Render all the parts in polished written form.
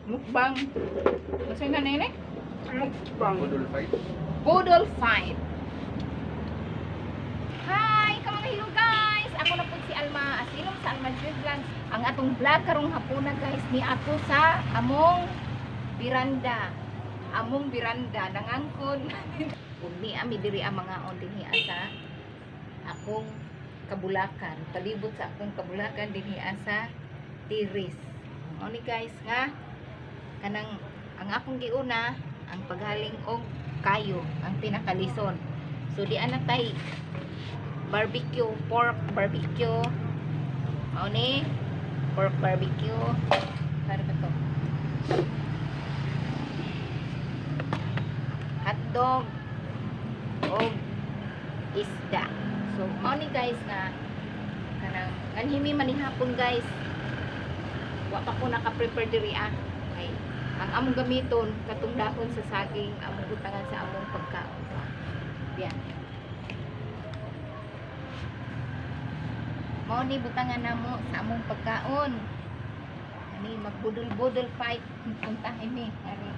Mukbang. Masay na nene? Mukbang. Budol fight. Boodle fight. Hi! Kamangahilo guys! Ako na po si Alma Asilong sa Alma Vlogs. Ang atong vlog karong hapuna guys ni ako sa among biranda. Among biranda nangangkon. Uni ami diri ang mga on dinhi sa akong kabulakan. Palibot sa akong kabulakan dinhi sa Tiris. Mao ni guys nga kanang ang akong giuna ang paghaling og kayo ang pinakalison. So di ana tay barbecue, pork barbecue. Mao ni pork barbecue. Para ba to? Hotdog o isda. So mao ni guys na kanang kanhimi man ni hapon guys. Wa pa ko naka-prepare diri Okay. Ang among gamiton katong dahon sa saging among butangan sa among pagkaon. Yan. Mao ni butangan namo sa among pagkaon. Ani magbudol-budol fight puntahin ni. Ani.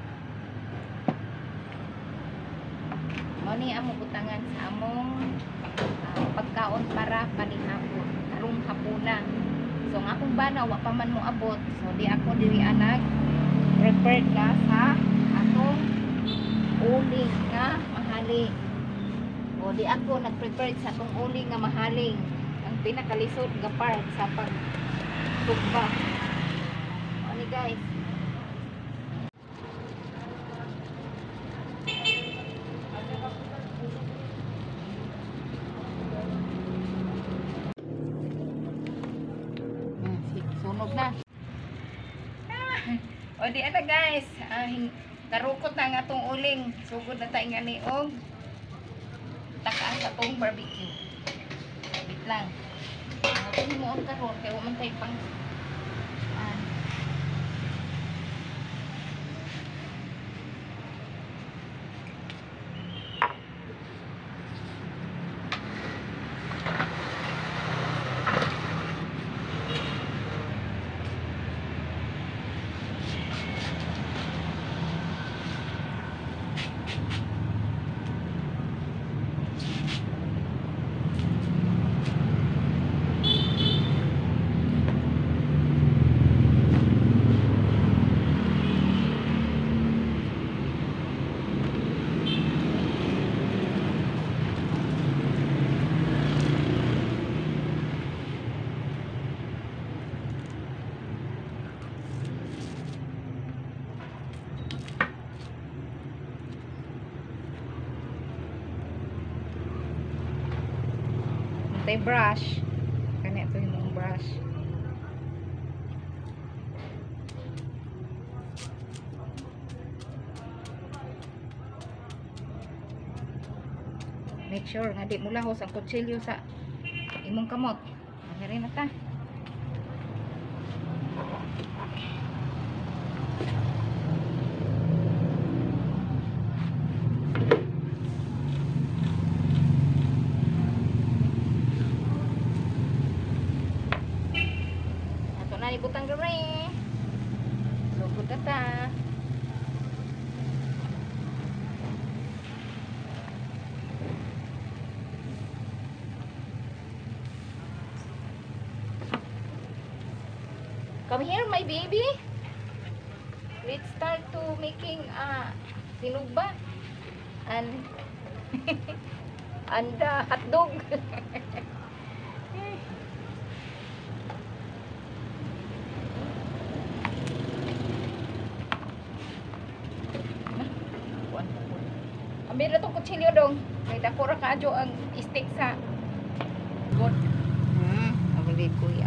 Mao ni among butangan sa among pagkaon para panihapon. Karong hapuna. So ang akong bana wa pa man mo abot. So di ako diri anag prepared na sa atong uling nga mahaling. O di ako nag-prepare sa atong uling nga mahaling. Ang pinakalisod nga part sa pagtugba. Ano guys? Sunog na. O di ana guys, karukot na nga tong uling. Sugod na tayo nga ni og takaan sa tong barbecue. Wait lang. Ito mo ang karon kay wa man tay pang tay brush. Kani ito yung brush. Make sure nga di mo lahos ang kutsilyo sa imong kamot. Ano na ta? Butang gawin. Lugod na ta. Come here, my baby. Let's start to making sinugba and and hotdog. Ambil na itong kutsilyo dong. May dakura ka adyo ang stick sa god. Ambil kuya.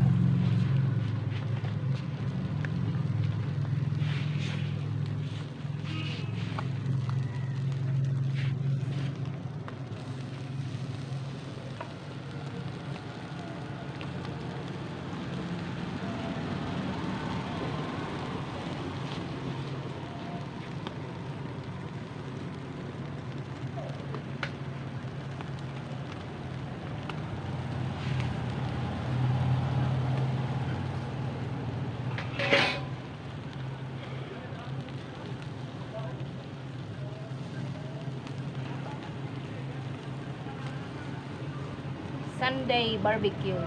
Sunday barbecue.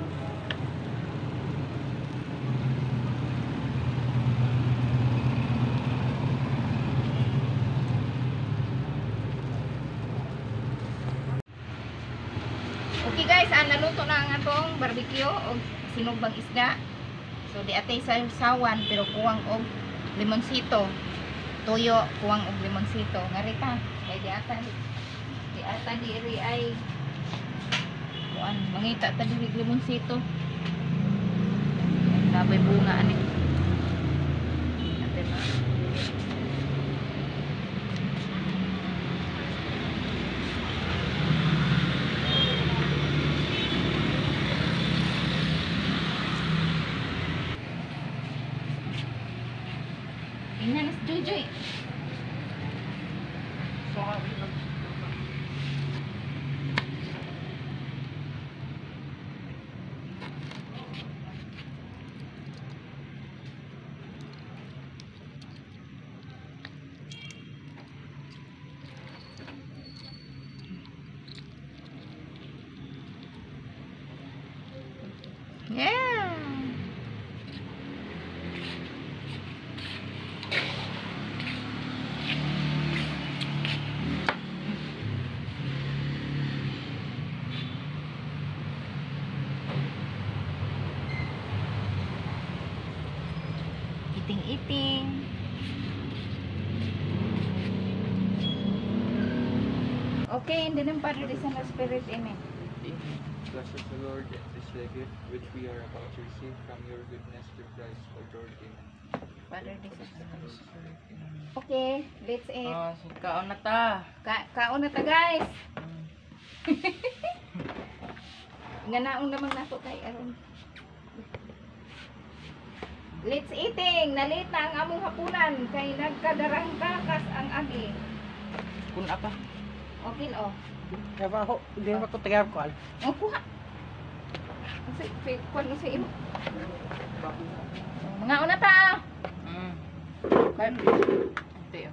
Okay guys, naluto na ang atong barbecue o sinugbang isda. So di atay sa sawan pero kuwang og limonsito. Tuyo kuwang og limonsito. Ngarita kay di ata diri ay kuan mangita ta diri limonsito. Nabay bunga ani. Atin na. Ina nas Joy. Yeah. Iting-iting. Okay, and then ang Padre de San Spirit, amen. Bless us, O Lord, this the gift which we are about to receive from your goodness through Christ our Lord. Amen. Padre de San Spirit. Okay, let's eat. Kaon na ta. Kaon na ta guys. Nga naong naman nato kay aron. Let's eating. Nalita ang among hapunan kay nagkadarang kakas ang agi. Kun apa? Okay oh. Kaya ba ako, hindi ba ko tagay ko al? O kuha. Kasi kuan mo sa imo. Mga una ta. Tiyo.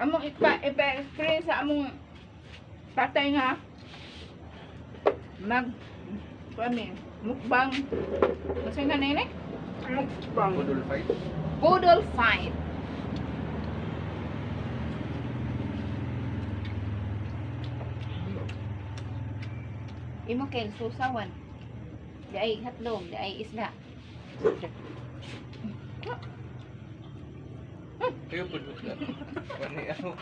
Among ipa-experience sa among tatay nga mukbang. Kasi nga nene? Budol fight. Poodle fight. Imo kay susawan. Di ay hatlog, di ay isda. Kayo budol ka. Wani ako.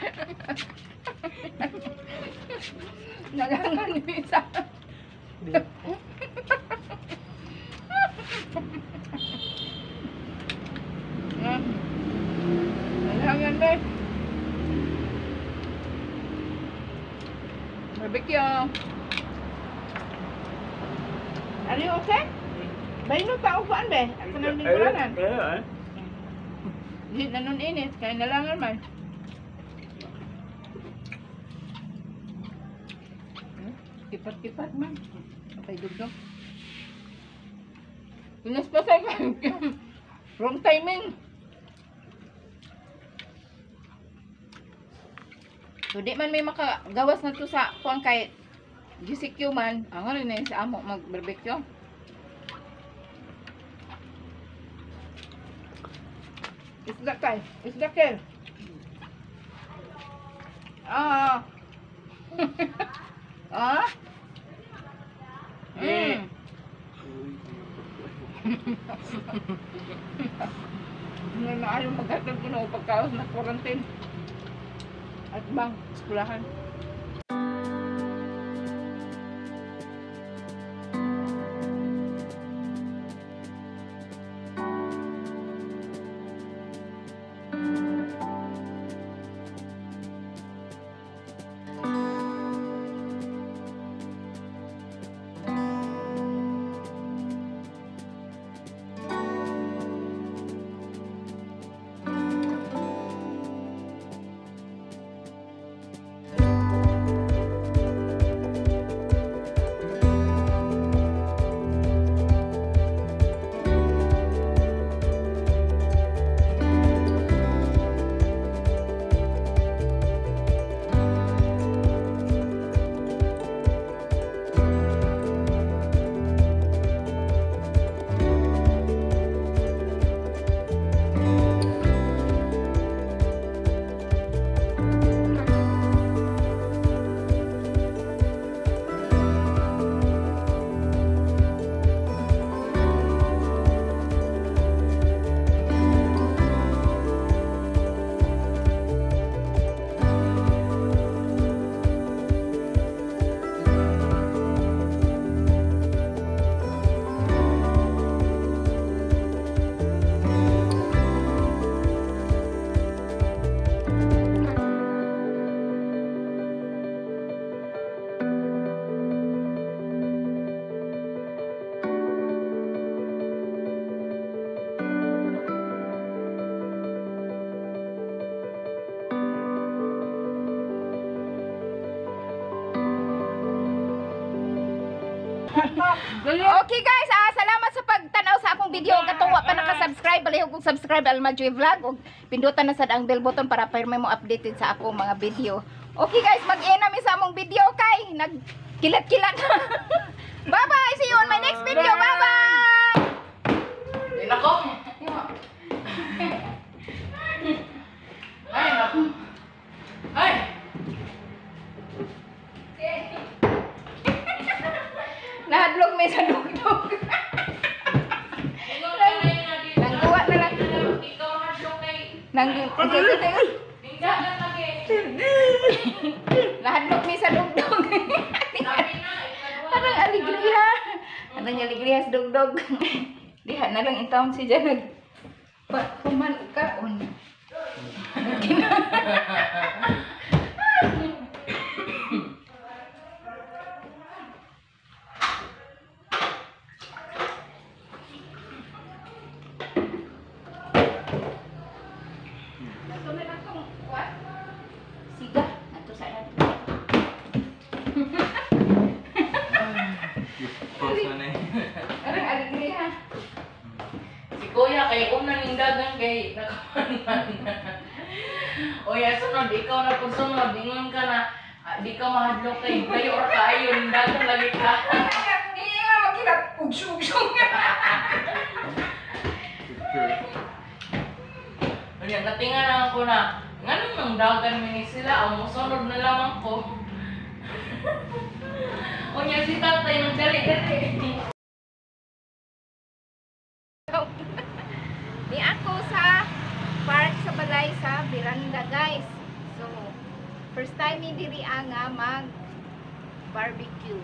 Nagangan ni isa. Nagangan be. Barbecue. Are you okay? Bayi mo pa upuan be. Ako nang lingkuranan. Hindi na nun init. Kaya nalangan man. Kipat-kipat man. Apay dugdog. Pinas pa sa wrong timing. So di man may makagawas na to sa kuang kay GCQ man. Ang ano na yun sa amo mag-barbecue. Isda kay. Isda kay. Ah. Ah? Hindi na ayaw maghatag ko na pagkaos na quarantine. At bang, eskulahan. Okay guys, salamat sa pagtanaw sa akong video. Katuwa pa naka-subscribe, balihog kong subscribe Almajoy Vlog ug pindutan na sad ang bell button para pirmi mo updated sa akong mga video. Okay guys, mag-ina mi sa among video kay nagkilat-kilat. Bye bye, see you on my next video. Bye bye. Ay, nako. Ay, nako. Ay! Nahadlok may sa dugdog. Nangguwa na lang. Ikaw na siya kay... Tingnan lagi. Nahadlok may sa dugdog. Sabi na, Parang aligriha. Anong aligriha sa dugdog? Diha na lang intawon si Janag. Puman kaon. Nato na lang tong what? Siga. Nato sa nato. Pause na eh. Parang aligriha. si Kuya kay unang nindagan kay nakapanan. O ya sunod, ikaw na kung sunod, ingon ka na, di ka mahadlok kay kayo or kayo, nindagan lagi ka. Hindi nga makilat. Ugsug-sug. Picture. Kanya, natingan lang ako na, nga nang dagan mini sila, ang musunod na lamang ko. O niya si tatay, nang dali-dali. Ni ako sa park sa balay sa Miranda guys. So, first time ni diri nga mag barbecue.